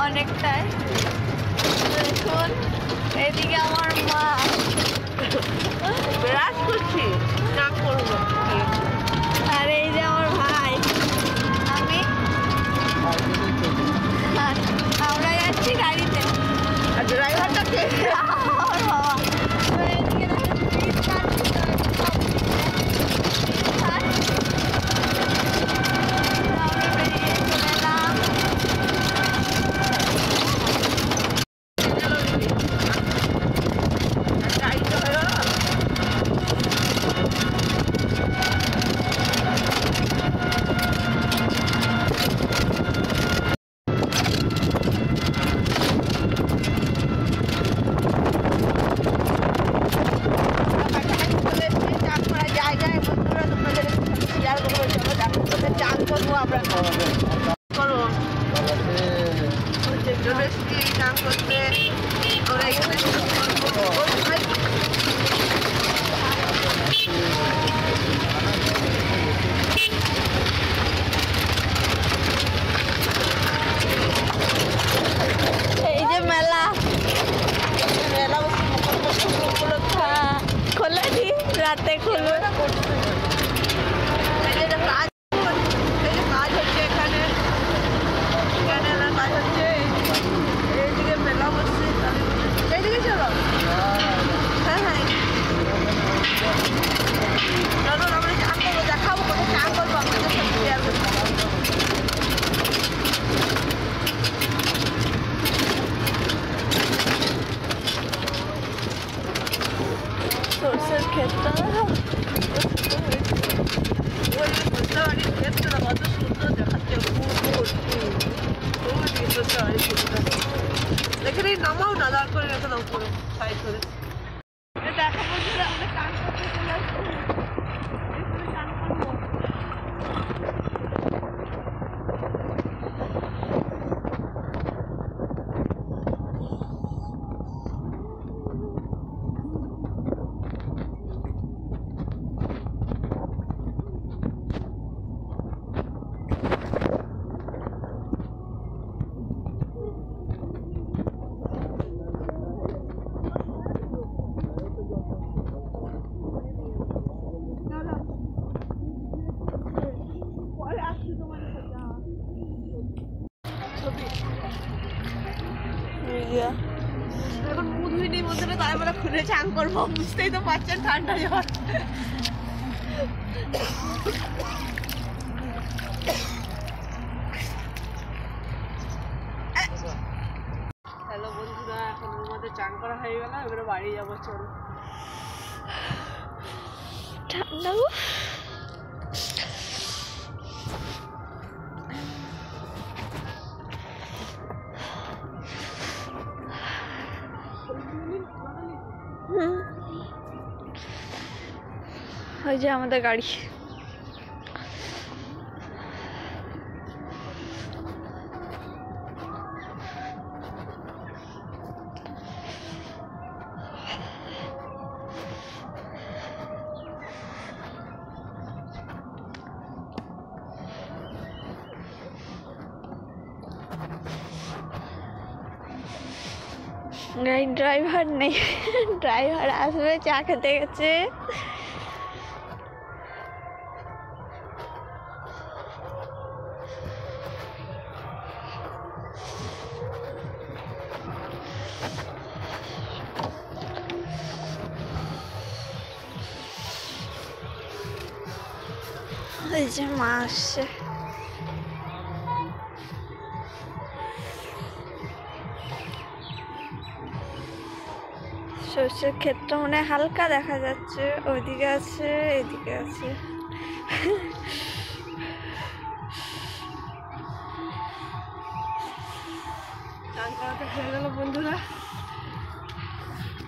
অনেকটাই। দেখুন এদিকে আমার মা বিরাজ করছি, চান করবো। আর এই যে আমার ভাই, আমি, আমরা যাচ্ছি গাড়িতে। আর ড্রাইভারটা কে? আমার বাবা। তো এদিকে দেখুন ব্রিজ পার করতে হবে, আমরা বেরিয়ে চলে এলাম। গাড়িতে হয়ে গেল। চান করবো আমরা, করো চলে এসছি চান করতে। আমরা এখানে এই যে মেলা, মেলা খোলেনি, রাতে খুলবে। কাজ কাজ হচ্ছে এখানে, এখানে কাজ হচ্ছে। এইদিকে মেলা বসছে, এইদিকে চলো। হ্যাঁ হ্যাঁ চলো, আমরা চান করবো, দেখাবো কোথায় চান করবো আপনাদের সাথে শেয়ার করবো। সরষের ক্ষেতটা ওই সরষে বাড়ির ক্ষেতটা কত সুন্দর দেখাচ্ছে। সরষে বাড়ির ক্ষেতটা এখানে নামাও না, দাঁড় করে রেখে দাও পুরো সাইড করে। দেখা বলছিল আমরা চান করতে চলে আসছি, চান করবো। এখন মুখ ধুইনি মধ্যে, তাই বলে খুলে চান করবো, বুঝতেই তো পারছেন ঠান্ডা জল। হ্যালো বন্ধুরা, এখন আমাদের চান করা হয়ে গেল, এবারে বাড়ি যাবো। চলো ঠান্ডা ওই যে আমাদের গাড়ি। ড্রাইভার নেই, ড্রাইভার আসবে, চা খেতে গেছে। ওই যে মা আসছে। সর্ষের ক্ষেতটা মনে হয় হালকা দেখা যাচ্ছে, ওইদিকে আছে এদিকে আছে। চান করাতে হয়ে গেল বন্ধুরা,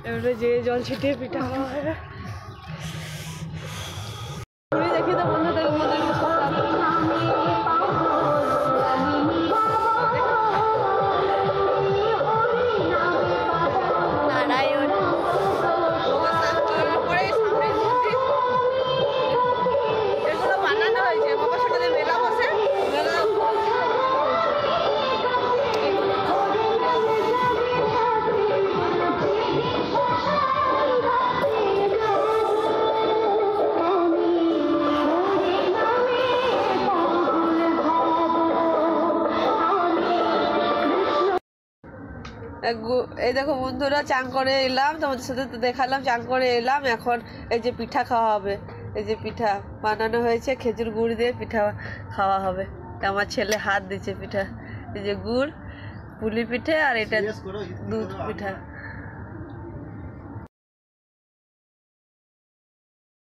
এবারে যে জল ছিটিয়ে পিঠা খাওয়া হবে। দেখি তো বন্ধুদের মধ্যে নারায়ণ এগুলো বানানো হয়েছে, বাবার সাথে মেলা বসে, মেলা এই দেখো বন্ধুরা, চান করে এলাম, তোমাদের সাথে তো দেখালাম, চান করে এলাম। এখন এই যে পিঠা খাওয়া হবে, এই যে পিঠা বানানো হয়েছে, খেজুর গুড় দিয়ে পিঠা খাওয়া হবে। আমার ছেলে হাত দিচ্ছে পিঠা, এই যে গুড় পুলি পিঠে আর এটা দুধ পিঠা।